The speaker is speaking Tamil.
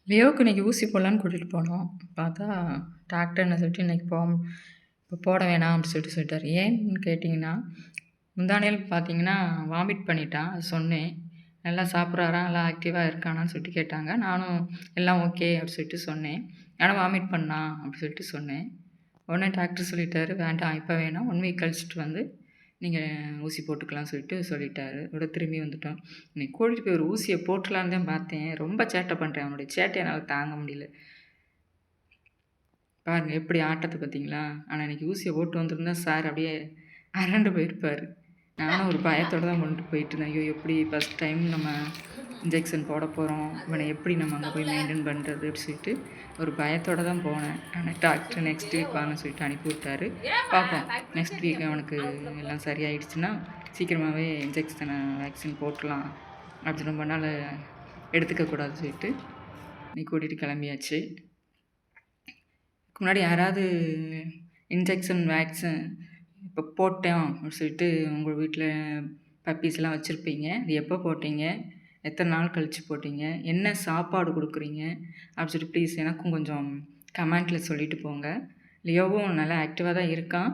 லியோவுக்கு இன்னைக்கு ஊசி போடலான்னு கூட்டிகிட்டு போனோம். பார்த்தா டாக்டர் என்ன சொல்லிட்டு இன்னைக்கு இப்போ போட வேணாம் அப்படி சொல்லிட்டாரு. ஏன்னு கேட்டிங்கன்னா, முந்தா நாள் பார்த்தீங்கன்னா வாமிட் பண்ணிட்டான். அது சொன்னேன். நல்லா சாப்பிட்றாரா? நல்லா ஆக்டிவா இருக்கானான்னு சொல்லிட்டு கேட்டாங்க. நானும் எல்லாம் ஓகே அப்படி சொல்லிட்டு சொன்னேன். ஆனா வாமிட் பண்ணான் அப்படி சொல்லிட்டு சொன்னேன். உடனே டாக்டர் சொல்லிட்டாரு, "வேண்டாம் இப்ப வேணாம். 1 வீக் கழிச்சுட்டு வந்து நீங்க ஊசி போட்டுக்கலாம்னு" சொல்லிட்டாரு. அதோட திரும்பி வந்துட்டோம். இன்னைக்கு கூட்டிட்டு போய் ஒரு ஊசிய போட்டுறலான்னு தான் பார்த்தேன். ரொம்ப சேட்டை பண்றான். அவனுடைய சேட்டைய என்னால தாங்க முடியல. பாருங்க எப்படி ஆட்டத்த பார்த்தீங்களா? ஆனா இன்னைக்கு ஊசிய போட்டு வந்திருந்தா சார் அப்படியே அரண்டு போயிருப்பாரு. நானும் ஒரு பயத்தோட தான் கொண்டு போயிட்டுருந்தேன். ஐயோ! எப்படி ஃபர்ஸ்ட் டைம் நம்ம இன்ஜெக்ஷன் போட போறோம். இவன எப்படி நம்ம அங்க போய் மெயின்டெயின் பண்றது? அப்படி சொல்லிட்டு ஒரு பயத்தோட தான் போனேன். ஆனா டாக்டர் நெக்ஸ்ட் வீக் வாங்கன்னு சொல்லிட்டு அனுப்பி விட்டாரு. பார்ப்போம். நெக்ஸ்ட் வீக் அவனுக்கு எல்லாம் சரியாயிடுச்சுன்னா, சீக்கிரமாவே வேக்சின் போட்டுறலாம். அப்படி ரொம்ப நாள் எடுத்துக்க கூடாதுன்னு சொல்லிட்டு இன்னைக்கு கூட்டிட்டு கிளம்பியாச்சு. முன்னாடி யாராவது வேக்சின் இப்போ போட்டோம் அப்படின்னு சொல்லிட்டு உங்கள் வீட்டில் பப்பீஸ்லாம் வச்சுருப்பீங்க. அது எப்போ போட்டீங்க? எத்தனை நாள் கழித்து போட்டீங்க? என்ன சாப்பாடு கொடுக்குறீங்க? அப்படின்னு சொல்லிட்டு ப்ளீஸ் எனக்கும் கொஞ்சம் கமெண்ட்டில் சொல்லிட்டு போங்க. லியோவும் நல்லா ஆக்டிவாக தான் இருக்கான்.